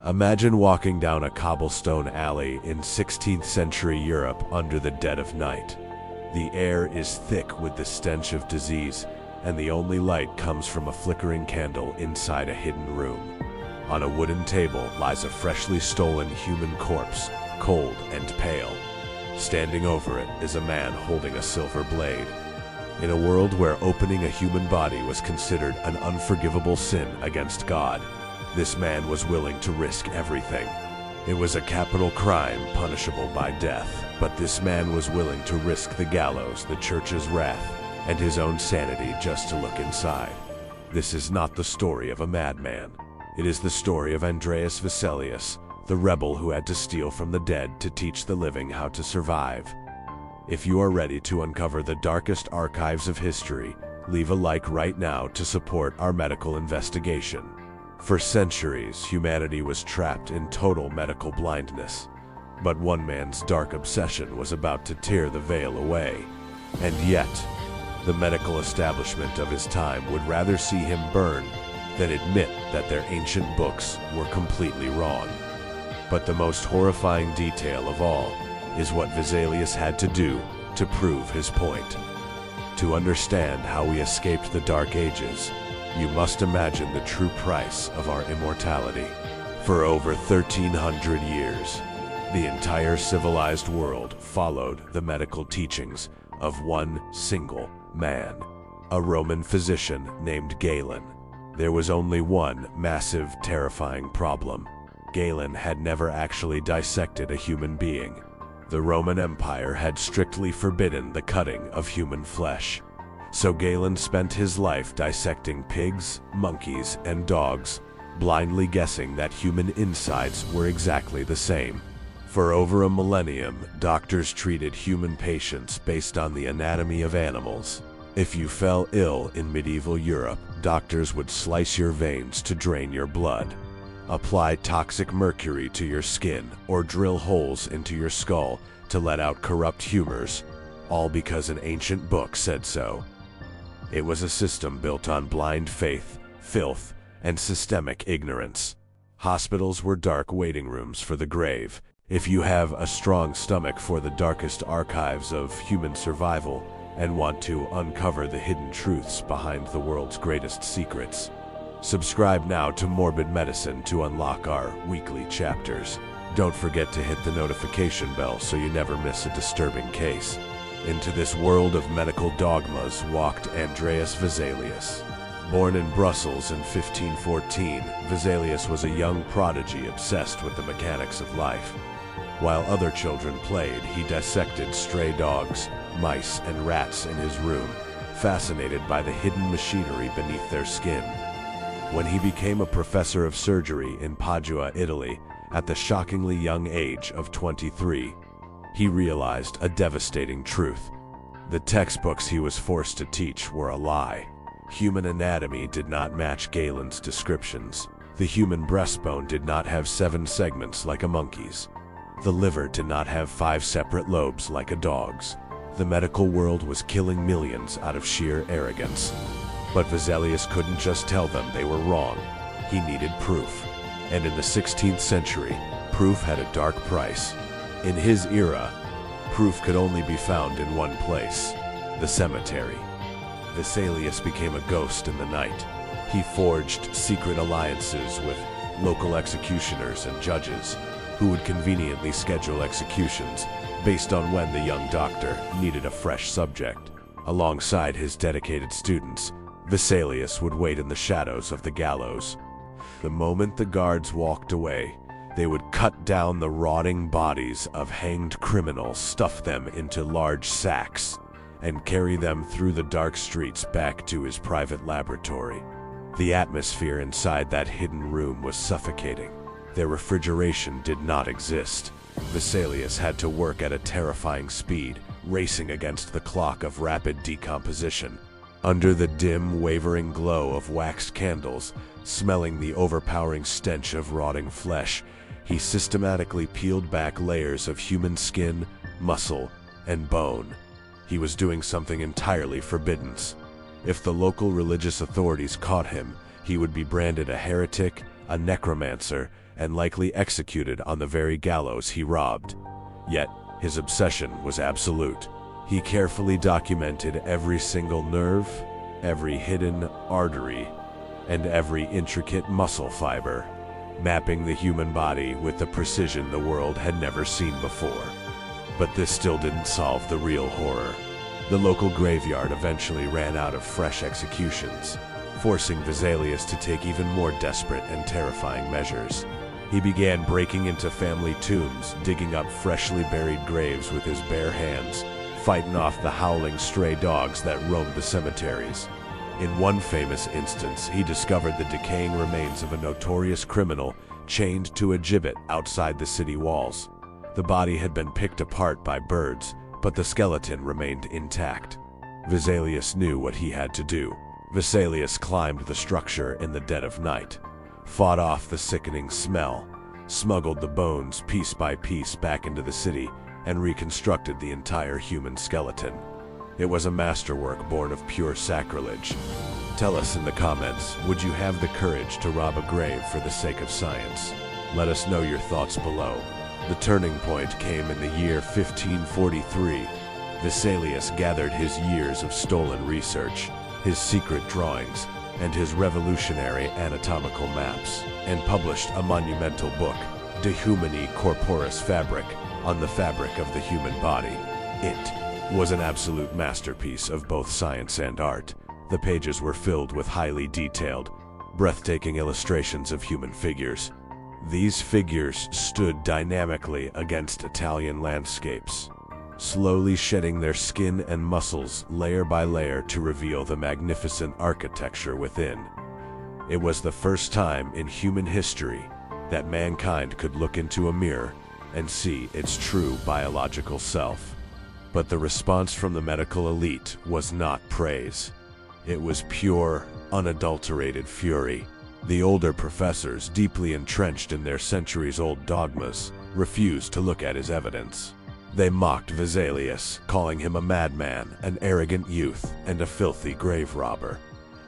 Imagine walking down a cobblestone alley in 16th century Europe under the dead of night. The air is thick with the stench of disease, and the only light comes from a flickering candle inside a hidden room. On a wooden table lies a freshly stolen human corpse, cold and pale. Standing over it is a man holding a silver blade. In a world where opening a human body was considered an unforgivable sin against God, this man was willing to risk everything. It was a capital crime punishable by death, but this man was willing to risk the gallows, the church's wrath, and his own sanity just to look inside. This is not the story of a madman. It is the story of Andreas Vesalius, the rebel who had to steal from the dead to teach the living how to survive. If you are ready to uncover the darkest archives of history, leave a like right now to support our medical investigation. For centuries, humanity was trapped in total medical blindness. But one man's dark obsession was about to tear the veil away. And yet, the medical establishment of his time would rather see him burn than admit that their ancient books were completely wrong. But the most horrifying detail of all is what Vesalius had to do to prove his point. To understand how we escaped the Dark Ages, you must imagine the true price of our immortality. For over 1,300 years, the entire civilized world followed the medical teachings of one single man, a Roman physician named Galen. There was only one massive, terrifying problem. Galen had never actually dissected a human being. The Roman Empire had strictly forbidden the cutting of human flesh. So Galen spent his life dissecting pigs, monkeys, and dogs, blindly guessing that human insides were exactly the same. For over a millennium, doctors treated human patients based on the anatomy of animals. If you fell ill in medieval Europe, doctors would slice your veins to drain your blood, apply toxic mercury to your skin, or drill holes into your skull to let out corrupt humors, all because an ancient book said so. It was a system built on blind faith, filth, and systemic ignorance. Hospitals were dark waiting rooms for the grave. If you have a strong stomach for the darkest archives of human survival and want to uncover the hidden truths behind the world's greatest secrets, subscribe now to Morbid Medicine to unlock our weekly chapters. Don't forget to hit the notification bell so you never miss a disturbing case. Into this world of medical dogmas walked Andreas Vesalius. Born in Brussels in 1514, Vesalius was a young prodigy obsessed with the mechanics of life. While other children played, he dissected stray dogs, mice, and rats in his room, fascinated by the hidden machinery beneath their skin. When he became a professor of surgery in Padua, Italy, at the shockingly young age of 23, he realized a devastating truth. The textbooks he was forced to teach were a lie. Human anatomy did not match Galen's descriptions. The human breastbone did not have 7 segments like a monkey's. The liver did not have 5 separate lobes like a dog's. The medical world was killing millions out of sheer arrogance. But Vesalius couldn't just tell them they were wrong. He needed proof. And in the 16th century, proof had a dark price. In his era, proof could only be found in one place: the cemetery. Vesalius became a ghost in the night. He forged secret alliances with local executioners and judges, who would conveniently schedule executions based on when the young doctor needed a fresh subject. Alongside his dedicated students, Vesalius would wait in the shadows of the gallows. The moment the guards walked away, they would cut down the rotting bodies of hanged criminals, stuff them into large sacks, and carry them through the dark streets back to his private laboratory. The atmosphere inside that hidden room was suffocating. Their refrigeration did not exist. Vesalius had to work at a terrifying speed, racing against the clock of rapid decomposition. Under the dim, wavering glow of waxed candles, smelling the overpowering stench of rotting flesh, he systematically peeled back layers of human skin, muscle, and bone. He was doing something entirely forbidden. If the local religious authorities caught him, he would be branded a heretic, a necromancer, and likely executed on the very gallows he robbed. Yet, his obsession was absolute. He carefully documented every single nerve, every hidden artery, and every intricate muscle fiber, mapping the human body with the precision the world had never seen before. But this still didn't solve the real horror. The local graveyard eventually ran out of fresh executions, forcing Vesalius to take even more desperate and terrifying measures. He began breaking into family tombs, digging up freshly buried graves with his bare hands, fighting off the howling stray dogs that roamed the cemeteries. In one famous instance, he discovered the decaying remains of a notorious criminal chained to a gibbet outside the city walls. The body had been picked apart by birds, but the skeleton remained intact. Vesalius knew what he had to do. Vesalius climbed the structure in the dead of night, fought off the sickening smell, smuggled the bones piece by piece back into the city, and reconstructed the entire human skeleton. It was a masterwork born of pure sacrilege. Tell us in the comments, would you have the courage to rob a grave for the sake of science? Let us know your thoughts below. The turning point came in the year 1543. Vesalius gathered his years of stolen research, his secret drawings, and his revolutionary anatomical maps, and published a monumental book, De Humani Corporis Fabrica, on the fabric of the human body. It was an absolute masterpiece of both science and art. The pages were filled with highly detailed, breathtaking illustrations of human figures. These figures stood dynamically against Italian landscapes, slowly shedding their skin and muscles layer by layer to reveal the magnificent architecture within. It was the first time in human history that mankind could look into a mirror and see its true biological self. But the response from the medical elite was not praise. It was pure, unadulterated fury. The older professors, deeply entrenched in their centuries-old dogmas, refused to look at his evidence. They mocked Vesalius, calling him a madman, an arrogant youth, and a filthy grave robber.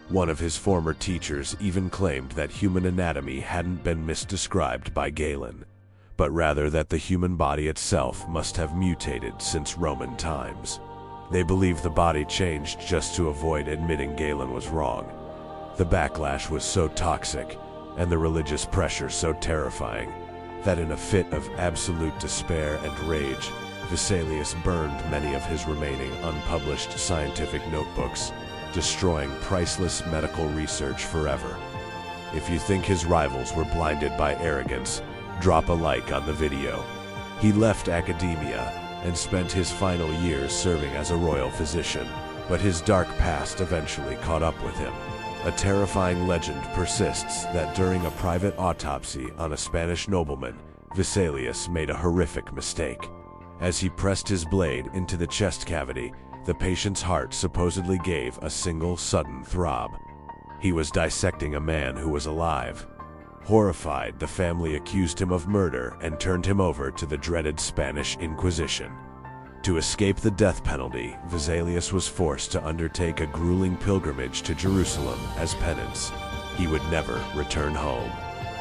One of his former teachers even claimed that human anatomy hadn't been misdescribed by Galen, but rather that the human body itself must have mutated since Roman times. They believed the body changed just to avoid admitting Galen was wrong. The backlash was so toxic, and the religious pressure so terrifying, that in a fit of absolute despair and rage, Vesalius burned many of his remaining unpublished scientific notebooks, destroying priceless medical research forever. If you think his rivals were blinded by arrogance, drop a like on the video. He left academia and spent his final years serving as a royal physician, but his dark past eventually caught up with him. A terrifying legend persists that during a private autopsy on a Spanish nobleman, Vesalius made a horrific mistake. As he pressed his blade into the chest cavity, the patient's heart supposedly gave a single sudden throb. He was dissecting a man who was alive. Horrified, the family accused him of murder and turned him over to the dreaded Spanish Inquisition. To escape the death penalty, Vesalius was forced to undertake a grueling pilgrimage to Jerusalem as penance. He would never return home.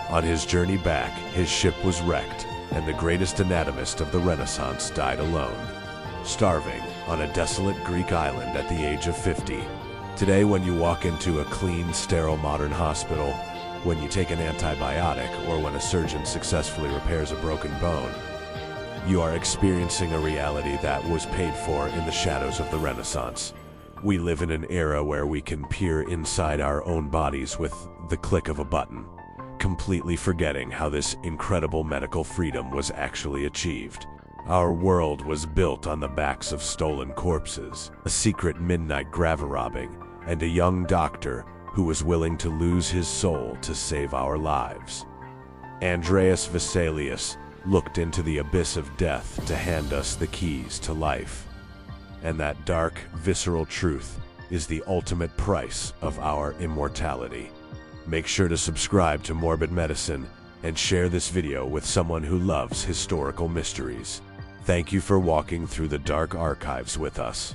On his journey back, his ship was wrecked, and the greatest anatomist of the Renaissance died alone, starving on a desolate Greek island at the age of 50. Today, when you walk into a clean, sterile modern hospital, when you take an antibiotic, or when a surgeon successfully repairs a broken bone, you are experiencing a reality that was paid for in the shadows of the Renaissance. We live in an era where we can peer inside our own bodies with the click of a button, completely forgetting how this incredible medical freedom was actually achieved. Our world was built on the backs of stolen corpses, a secret midnight grave robbing, and a young doctor who was willing to lose his soul to save our lives. Andreas Vesalius looked into the abyss of death to hand us the keys to life. And that dark, visceral truth is the ultimate price of our immortality. Make sure to subscribe to Morbid Medicine and share this video with someone who loves historical mysteries. Thank you for walking through the dark archives with us.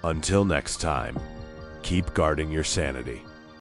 Until next time, keep guarding your sanity.